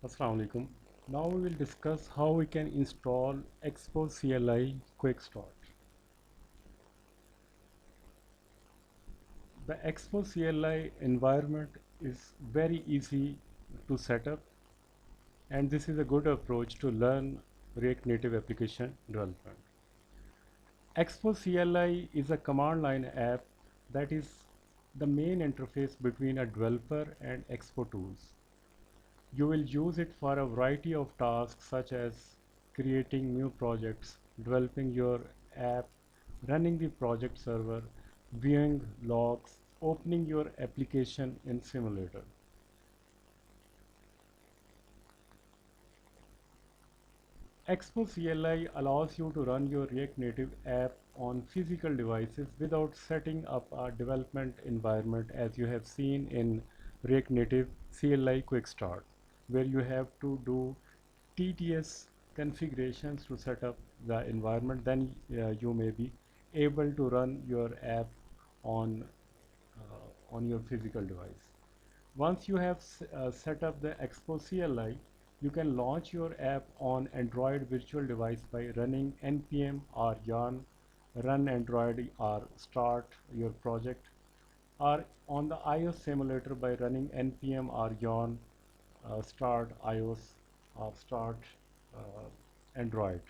Assalamu alaikum. Now we will discuss how we can install Expo CLI Quick Start. The Expo CLI environment is very easy to set up, and this is a good approach to learn React Native application development. Expo CLI is a command line app that is the main interface between a developer and Expo tools. You will use it for a variety of tasks such as creating new projects, developing your app, running the project server, viewing logs, opening your application in simulator. Expo CLI allows you to run your React Native app on physical devices without setting up a development environment as you have seen in React Native CLI Quick Start, where you have to do tedious configurations to set up the environment. Then you may be able to run your app on your physical device. Once you have set up the Expo CLI, you can launch your app on Android virtual device by running npm or yarn run android or start your project, or on the iOS simulator by running npm or yarn start iOS or start uh, Android.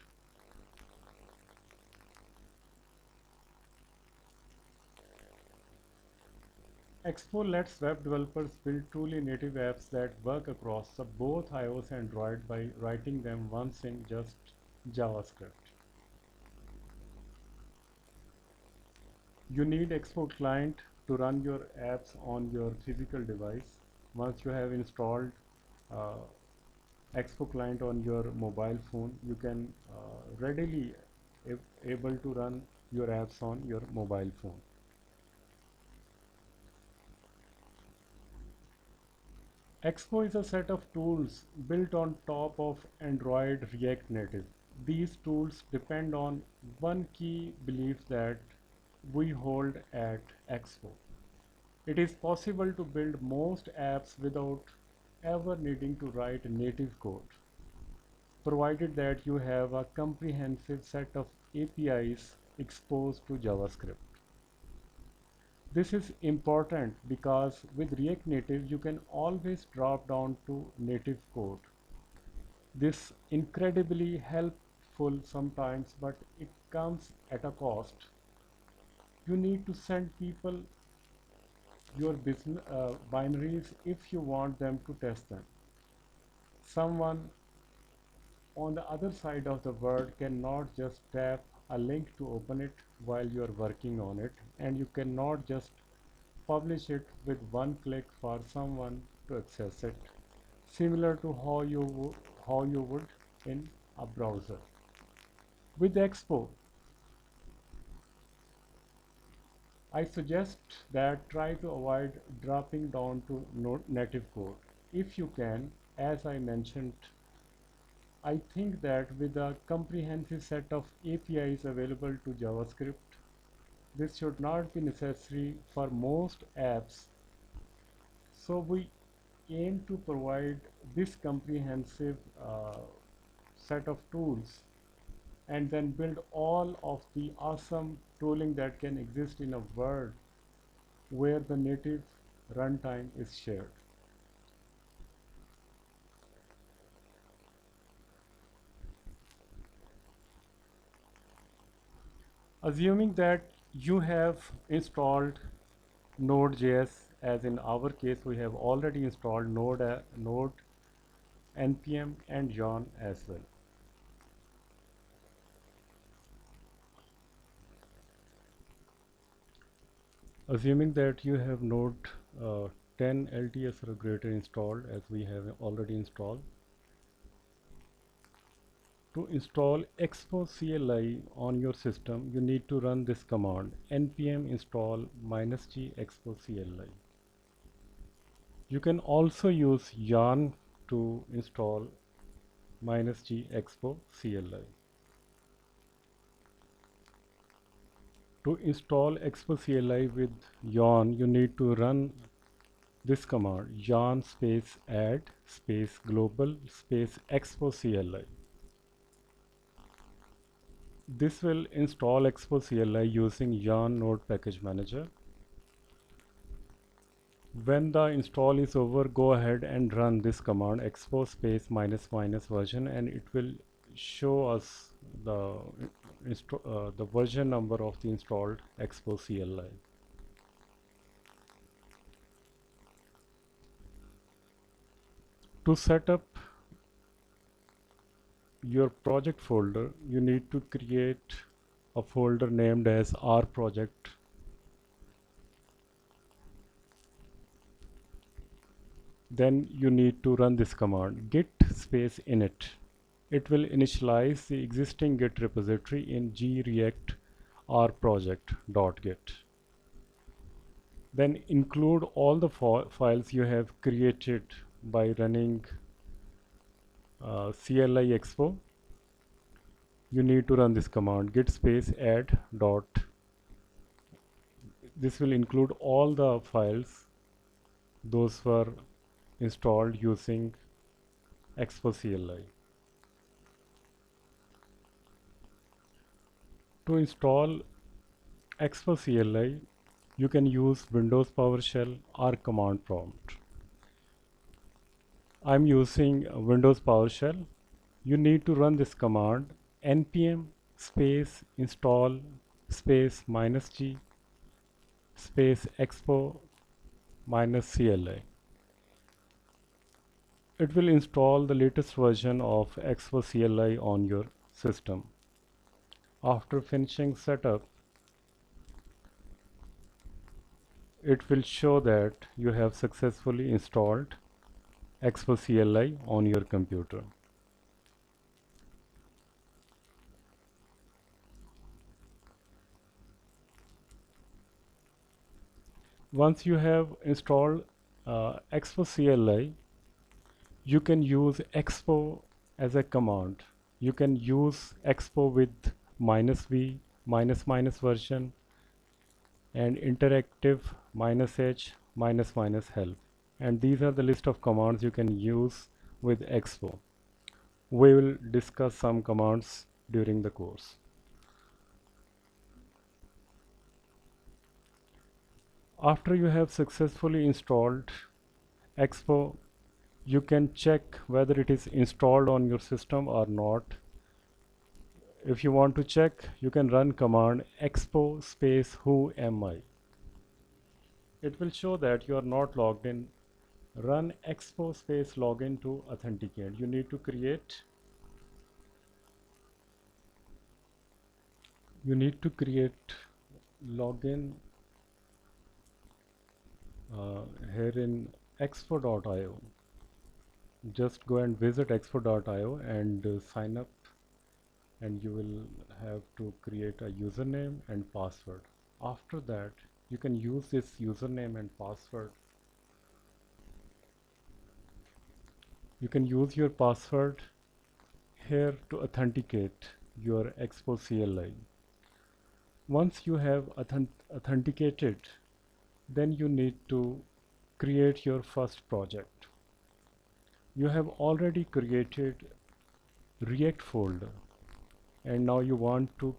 Expo lets web developers build truly native apps that work across both iOS and Android by writing them once in just JavaScript. You need Expo client to run your apps on your physical device. Once you have installed uh, Expo client on your mobile phone, you can readily able to run your apps on your mobile phone. Expo is a set of tools built on top of Android React Native. These tools depend on one key belief that we hold at Expo. It is possible to build most apps without ever needing to write native code, provided that you have a comprehensive set of APIs exposed to JavaScript. This is important because with React Native you can always drop down to native code. This incredibly helpful sometimes, but it comes at a cost. You need to send people your business binaries if you want them to test them. Someone on the other side of the world cannot just tap a link to open it while you are working on it, and you cannot just publish it with one click for someone to access it, similar to how you would in a browser. With Expo, I suggest that try to avoid dropping down to native code. If you can, as I mentioned, I think that with a comprehensive set of APIs available to JavaScript, this should not be necessary for most apps. So we aim to provide this comprehensive set of tools and then build all of the awesome tooling that can exist in a world where the native runtime is shared. Assuming that you have installed Node.js, as in our case we have already installed Node, npm and yarn as well. Assuming that you have Node 10 LTS or greater installed, as we have already installed, to install Expo CLI on your system, you need to run this command npm install -g expo CLI. You can also use yarn to install -g expo CLI. To install Expo CLI with yarn, you need to run this command yarn space add space global space expo CLI. This will install expo CLI using yarn node package manager. When the install is over, go ahead and run this command expo space minus minus version, and it will show us the version number of the installed expo CLI. To set up your project folder, you need to create a folder named as R project. Then you need to run this command git space init. It will initialize the existing git repository in greact rproject.git. Then include all the files you have created by running CLI expo. You need to run this command git space add dot. This will include all the files those were installed using expo CLI. To install expo CLI, you can use Windows PowerShell or command prompt. I'm using Windows PowerShell. You need to run this command npm space install space -g space expo -CLI. It will install the latest version of expo CLI on your system. After finishing setup, it will show that you have successfully installed expo CLI on your computer. Once you have installed expo CLI, you can use expo as a command. You can use expo with -v minus version and interactive -h help, and these are the list of commands you can use with expo. We will discuss some commands during the course. After you have successfully installed expo, you can check whether it is installed on your system or not. If you want to check, you can run command expo space who am I. It will show that you are not logged in. Run expo space login to authenticate. You need to create login here in expo.io. Just go and visit expo.io and sign up, and you will have to create a username and password. After that, you can use this username and password. You can use your password here to authenticate your expo CLI. Once you have authenticated, then you need to create your first project. You have already created React folder, and now you want to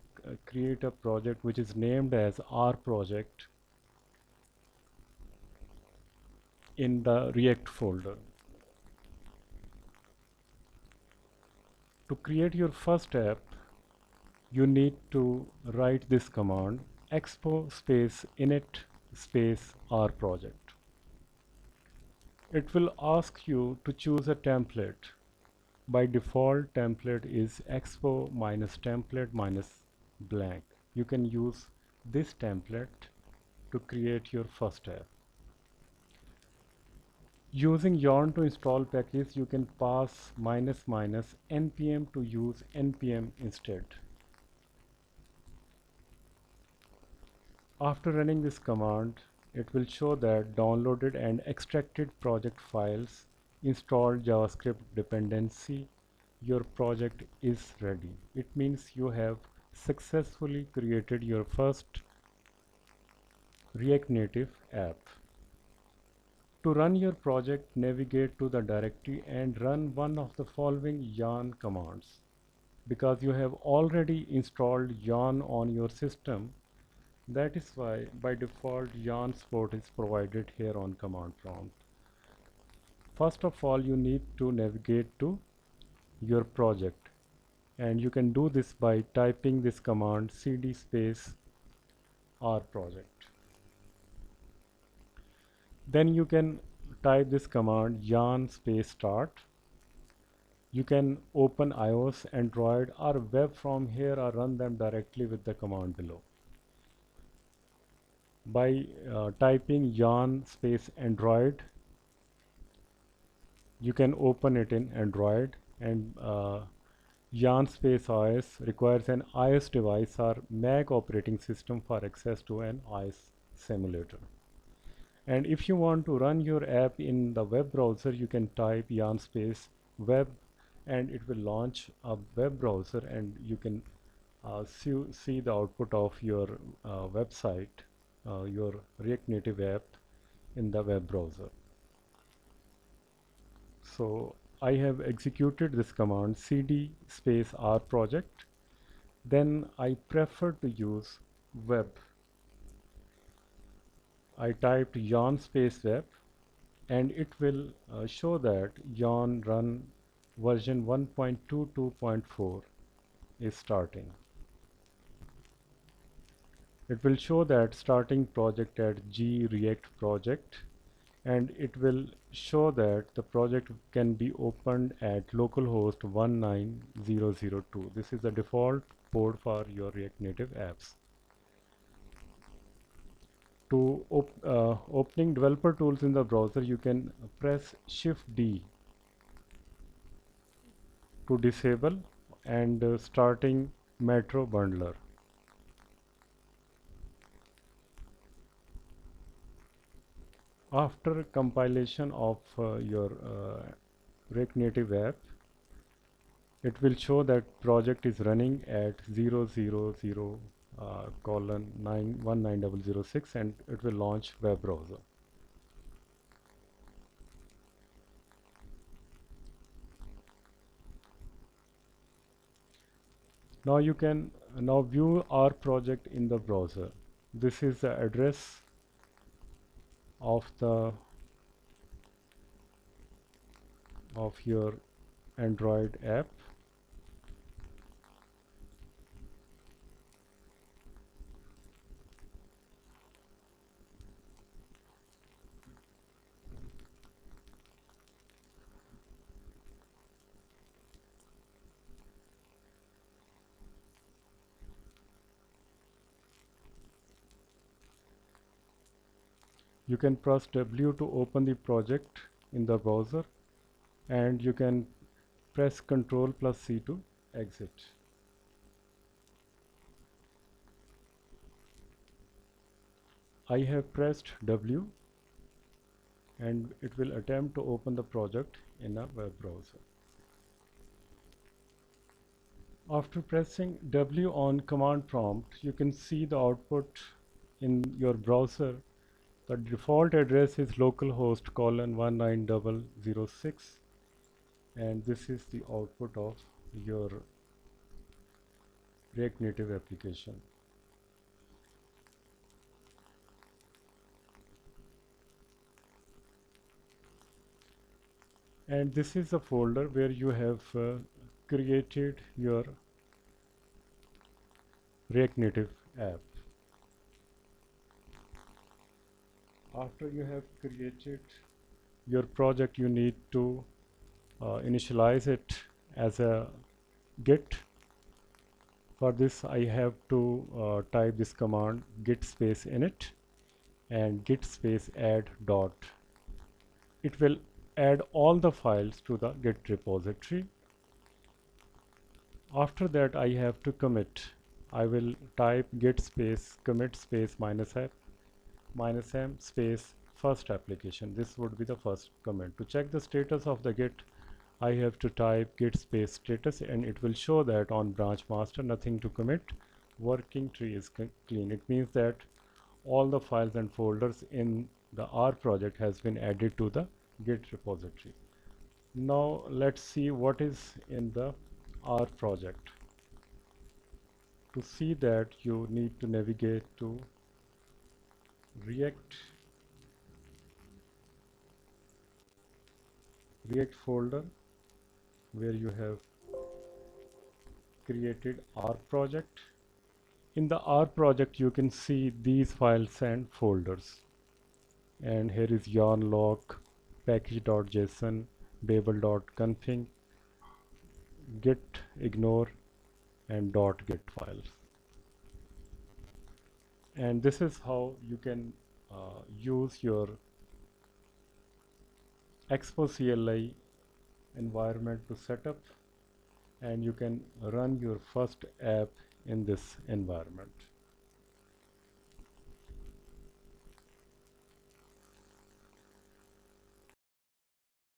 create a project which is named as R project in the React folder. To create your first app, you need to write this command expo space init space R project. It will ask you to choose a template. By default, template is expo minus template minus blank. You can use this template to create your first app. Using yarn to install package, you can pass --npm to use npm instead. After running this command, it will show that downloaded and extracted project files, installed JavaScript dependency, your project is ready. It means you have successfully created your first React Native app. To run your project, navigate to the directory and run one of the following yarn commands. Because you have already installed yarn on your system, that is why by default yarn support is provided here on command prompt. First of all, you need to navigate to your project, and you can do this by typing this command cd space r project. Then you can type this command yarn space start. You can open iOS, Android or web from here or run them directly with the command below. By typing yarn space Android, you can open it in Android, and yarn space OS requires an iOS device or Mac operating system for access to an iOS simulator. And if you want to run your app in the web browser, you can type yarn space web and it will launch a web browser, and you can see the output of your website, your React Native app in the web browser. So I have executed this command cd space r project. Then I prefer to use web. I typed yarn space web and it will show that yarn run version 1.22.4 is starting. It will show that starting project at G React project, and it will show that the project can be opened at localhost 19002. This is the default port for your React Native apps. To opening developer tools in the browser, you can press Shift D to disable, and starting Metro Bundler. After compilation of your React Native app, it will show that project is running at 000 colon 19006, and it will launch web browser. Now you can now view our project in the browser. This is the address of your Android app. You can press W to open the project in the browser, and you can press Ctrl plus C to exit. I have pressed W, and it will attempt to open the project in a web browser. After pressing W on command prompt, you can see the output in your browser. The default address is localhost colon 19006, and this is the output of your React Native application. And this is a folder where you have created your React Native app. After you have created your project, you need to initialize it as a Git. For this, I have to type this command git space init and git space add dot. It will add all the files to the Git repository. After that, I have to commit. I will type git space commit space -m space first application. This would be the first commit. To check the status of the Git, I have to type git space status, and it will show that on branch master nothing to commit, working tree is clean. It means that all the files and folders in the R project has been added to the Git repository. Now let's see what is in the R project. To see that, you need to navigate to React folder where you have created R project. In the R project you can see these files and folders, and here is yarn lock, package.json, babel.config, git ignore, and .git files. And this is how you can use your Expo CLI environment to set up, and you can run your first app in this environment.